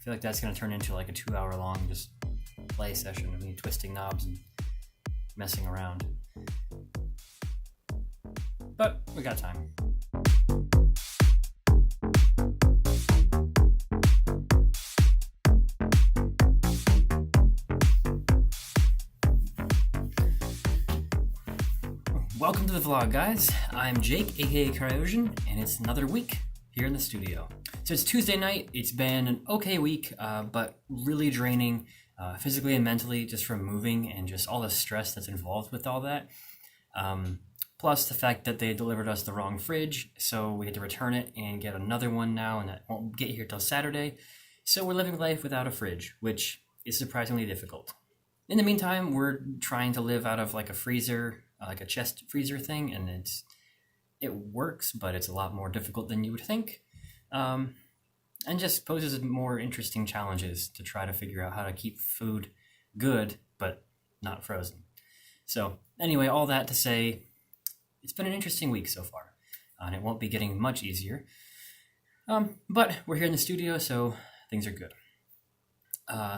I feel like that's going to turn into like a 2-hour long just play session of me twisting knobs and messing around. But we got time. Welcome to the vlog, guys. I'm Jake, aka Cryosion, and it's another week here in the studio. So it's Tuesday night. It's been an okay week, but really draining physically and mentally just from moving and just all the stress that's involved with all that. Plus the fact that they delivered us the wrong fridge, so we had to return it and get another one now, and that won't get here till Saturday. So we're living life without a fridge, which is surprisingly difficult. In the meantime, we're trying to live out of like a freezer, like a chest freezer thing, and it works, but it's a lot more difficult than you would think, and just poses more interesting challenges to try to figure out how to keep food good but not frozen. So anyway, all that to say, it's been an interesting week so far, and it won't be getting much easier, but we're here in the studio, so things are good.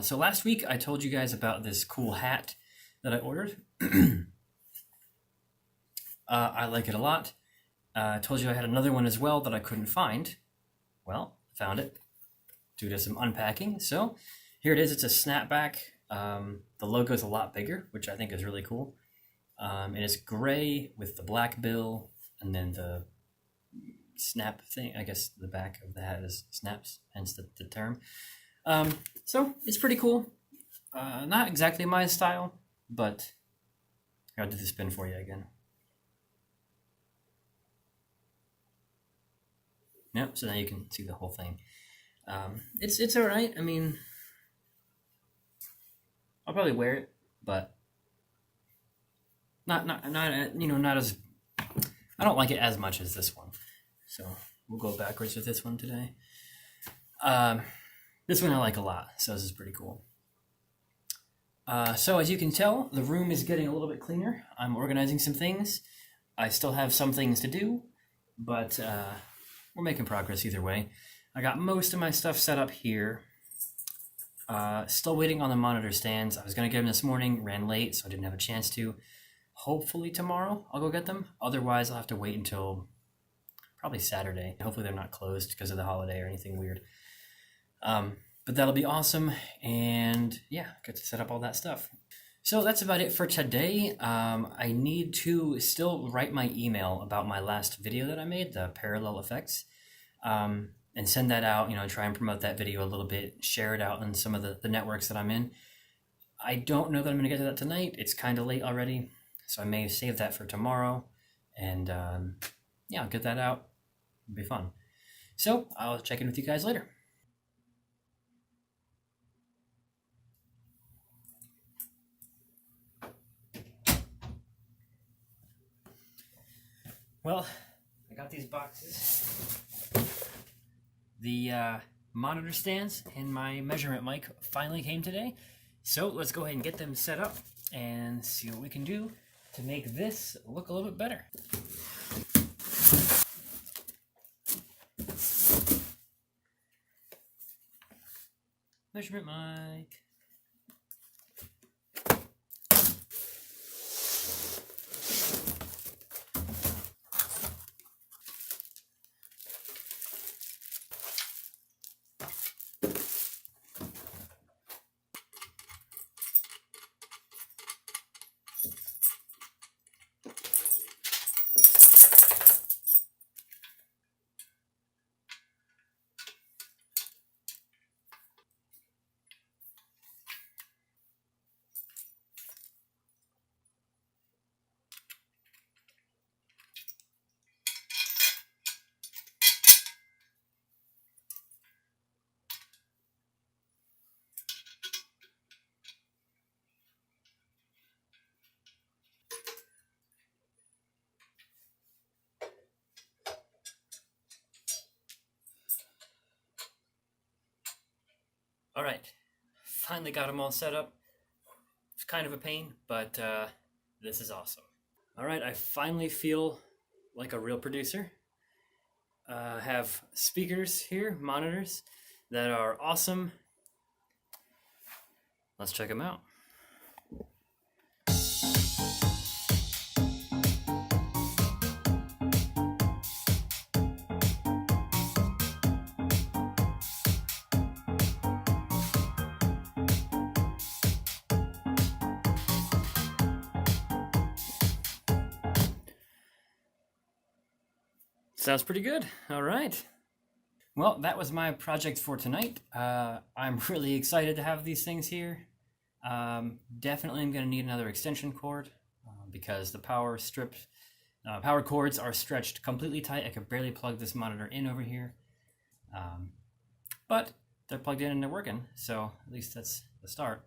So last week I told you guys about this cool hat that I ordered. I like it a lot. I told you I had another one as well that I couldn't find. Well, found it due to some unpacking. So here it is. It's a snapback. The logo is a lot bigger, which I think is really cool. It is gray with the black bill, and then the snap thing. I guess the back of the hat is snaps, hence the term. So it's pretty cool. Not exactly my style, but I'll do the spin for you again. Yep, so now you can see the whole thing. It's all right. I mean, I'll probably wear it, but not as, I don't like it as much as this one. So we'll go backwards with this one today. This one I like a lot, so this is pretty cool. So as you can tell, the room is getting a little bit cleaner. I'm organizing some things. I still have some things to do, but we're making progress either way. I got most of my stuff set up here. Still waiting on the monitor stands. I was going to get them this morning, ran late, so I didn't have a chance to. Hopefully tomorrow I'll go get them. Otherwise, I'll have to wait until probably Saturday. Hopefully they're not closed because of the holiday or anything weird. But that'll be awesome, and yeah, get to set up all that stuff. So that's about it for today. I need to still write my email about my last video that I made, the parallel effects, and send that out, try and promote that video a little bit, share it out on some of the networks that I'm in. I don't know that I'm going to get to that tonight. It's kind of late already, so I may save that for tomorrow, and yeah, I'll get that out. It'll be fun. So I'll check in with you guys later. Well, I got these boxes. The monitor stands and my measurement mic finally came today. So let's go ahead and get them set up and see what we can do to make this look a little bit better. Measurement mic. All right, finally got them all set up. It's kind of a pain, but this is awesome. All right, I finally feel like a real producer. Have speakers here, monitors, that are awesome. Let's check them out. Sounds pretty good. All right. Well, that was my project for tonight. I'm really excited to have these things here. Definitely I'm going to need another extension cord because the power cords are stretched completely tight. I could barely plug this monitor in over here. But they're plugged in and they're working, so at least that's the start.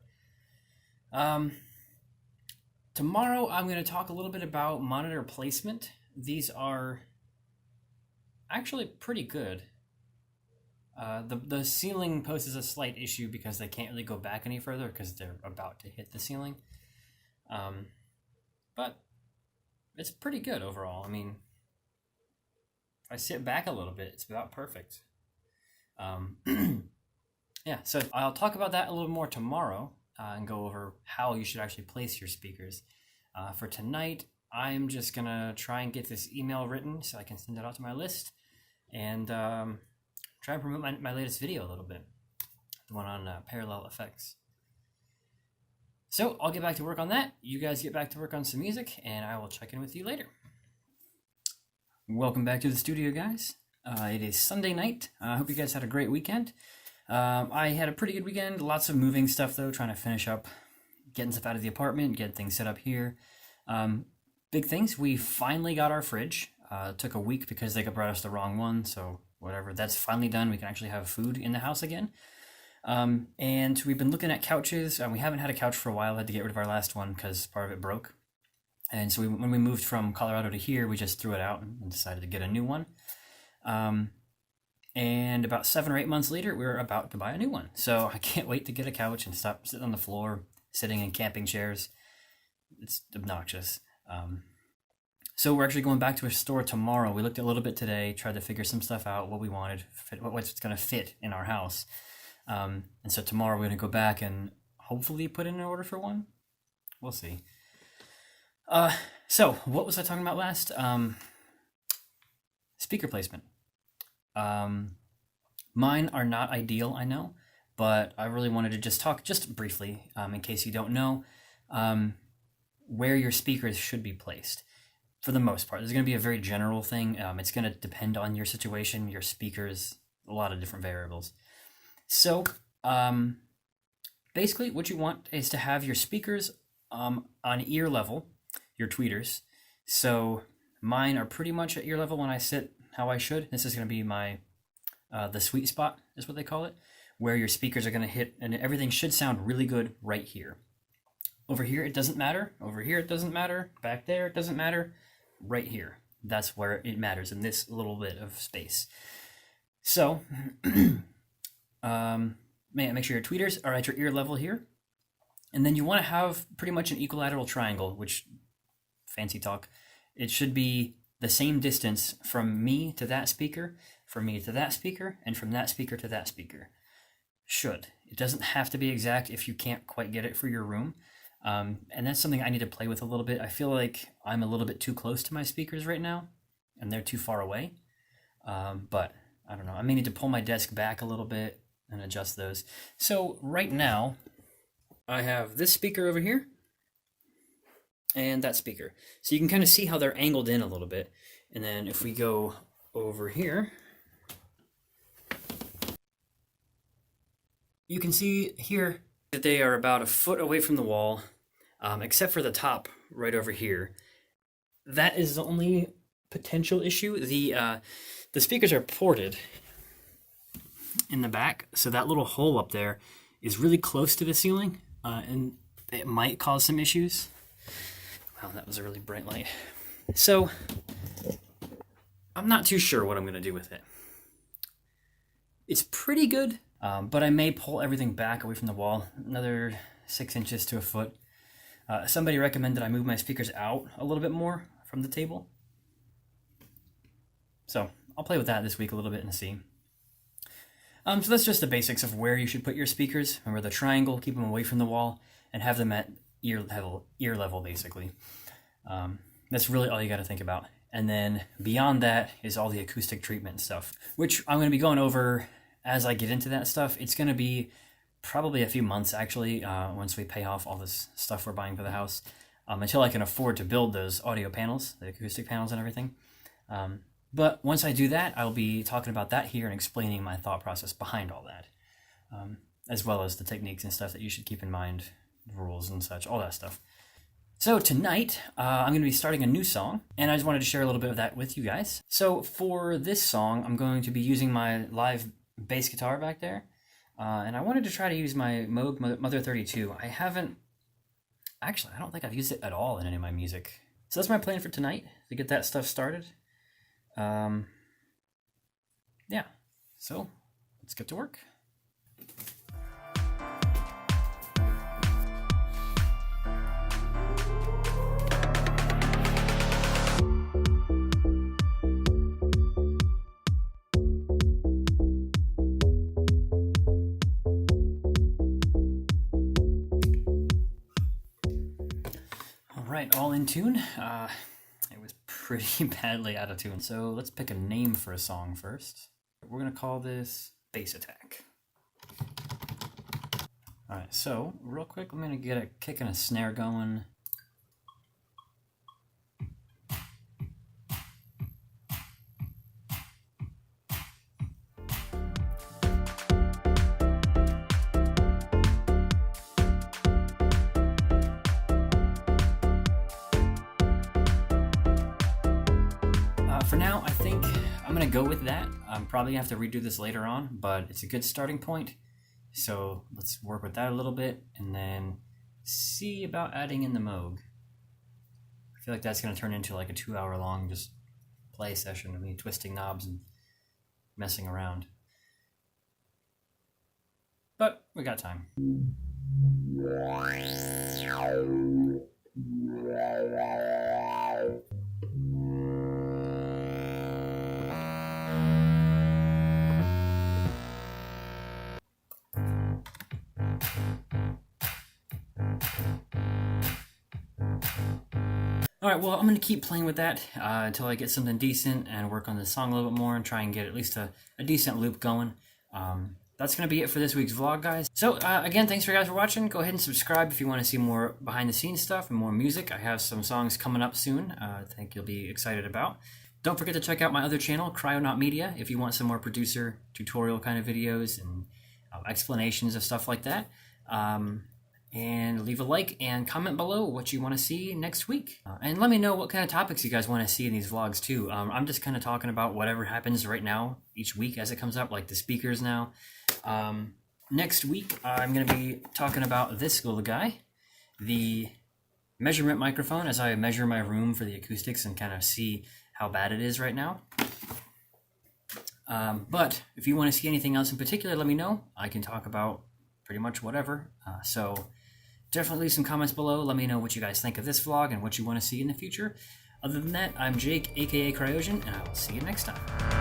Tomorrow I'm going to talk a little bit about monitor placement. These are actually pretty good. The ceiling poses a slight issue because they can't really go back any further because they're about to hit the ceiling. But it's pretty good overall. I mean, if I sit back a little bit, it's about perfect. Yeah, so I'll talk about that a little more tomorrow and go over how you should actually place your speakers. For tonight, I'm just going to try and get this email written so I can send it out to my list and try and promote my latest video a little bit, the one on parallel effects. So I'll get back to work on that. You guys get back to work on some music, and I will check in with you later. Welcome back to the studio, guys. It is Sunday night. I hope you guys had a great weekend. I had a pretty good weekend. Lots of moving stuff, though, trying to finish up, getting stuff out of the apartment, getting things set up here. Big things. We finally got our fridge. It took a week because they brought us the wrong one, so whatever. That's finally done. We can actually have food in the house again. And we've been looking at couches. We haven't had a couch for a while. I had to get rid of our last one because part of it broke. And so when we moved from Colorado to here, we just threw it out and decided to get a new one. And about 7 or 8 months later, we were about to buy a new one. So I can't wait to get a couch and stop sitting on the floor, sitting in camping chairs. It's obnoxious. So we're actually going back to a store tomorrow. We looked a little bit today, tried to figure some stuff out, what we wanted, what's going to fit in our house. And so tomorrow we're going to go back and hopefully put in an order for one. We'll see. So what was I talking about last? Speaker placement. Mine are not ideal, I know, but I really wanted to just talk just briefly, in case you don't know, where your speakers should be placed. For the most part, there's going to be a very general thing. It's going to depend on your situation, your speakers, a lot of different variables. So, basically what you want is to have your speakers on ear level, your tweeters. So mine are pretty much at ear level when I sit how I should. This is going to be my, the sweet spot is what they call it, where your speakers are going to hit and everything should sound really good right here. Over here, it doesn't matter. Over here, it doesn't matter. Back there, it doesn't matter. Right here, that's where it matters in this little bit of space. So, make sure your tweeters are at your ear level here. And then you want to have pretty much an equilateral triangle, which, fancy talk, it should be the same distance from me to that speaker, from me to that speaker, and from that speaker to that speaker. Should. It doesn't have to be exact if you can't quite get it for your room. And that's something I need to play with a little bit. I feel like I'm a little bit too close to my speakers right now, and they're too far away. But I don't know. I may need to pull my desk back a little bit and adjust those. So right now, I have this speaker over here and that speaker. So you can kind of see how they're angled in a little bit. And then if we go over here, you can see here that they are about a foot away from the wall, except for the top right over here. That is the only potential issue. The speakers are ported in the back, so that little hole up there is really close to the ceiling, and it might cause some issues. Wow, that was a really bright light. So I'm not too sure what I'm going to do with it. It's pretty good. But I may pull everything back away from the wall, another 6 inches to a foot. Somebody recommended I move my speakers out a little bit more from the table. So I'll play with that this week a little bit and see. So that's just the basics of where you should put your speakers. Remember the triangle, keep them away from the wall, and have them at ear level basically. That's really all you got to think about. And then beyond that is all the acoustic treatment stuff, which I'm going to be going over as I get into that stuff. It's going to be probably a few months actually, once we pay off all this stuff we're buying for the house, until I can afford to build those audio panels, the acoustic panels and everything. But once I do that, I'll be talking about that here and explaining my thought process behind all that, as well as the techniques and stuff that you should keep in mind, rules and such, all that stuff. So tonight, I'm going to be starting a new song, and I just wanted to share a little bit of that with you guys. So for this song, I'm going to be using my live bass guitar back there, and I wanted to try to use my Moog Mother 32. I don't think I've used it at all in any of my music. So that's my plan for tonight, to get that stuff started. Yeah, so let's get to work. All right, all in tune. It was pretty badly out of tune. So let's pick a name for a song first. We're gonna call this Bass Attack. All right, so real quick, I'm gonna get a kick and a snare going. For now, I think I'm going to go with that. I'm probably going to have to redo this later on, but it's a good starting point. So let's work with that a little bit and then see about adding in the Moog. I feel like that's going to turn into like a 2-hour long just play session of me twisting knobs and messing around. But we got time. Alright, well, I'm going to keep playing with that until I get something decent and work on this song a little bit more and try and get at least a decent loop going. That's going to be it for this week's vlog, guys. So, again, thanks for you guys for watching. Go ahead and subscribe if you want to see more behind-the-scenes stuff and more music. I have some songs coming up soon I think you'll be excited about. Don't forget to check out my other channel, Cryosion Media, if you want some more producer tutorial kind of videos and explanations of stuff like that. And leave a like and comment below what you want to see next week. And let me know what kind of topics you guys want to see in these vlogs too. I'm just kind of talking about whatever happens right now each week as it comes up, like the speakers now. Next week, I'm going to be talking about this little guy, the measurement microphone, as I measure my room for the acoustics and kind of see how bad it is right now. But if you want to see anything else in particular, let me know. I can talk about pretty much whatever. So definitely leave some comments below. Let me know what you guys think of this vlog and what you want to see in the future. Other than that, I'm Jake, aka Cryosion, and I will see you next time.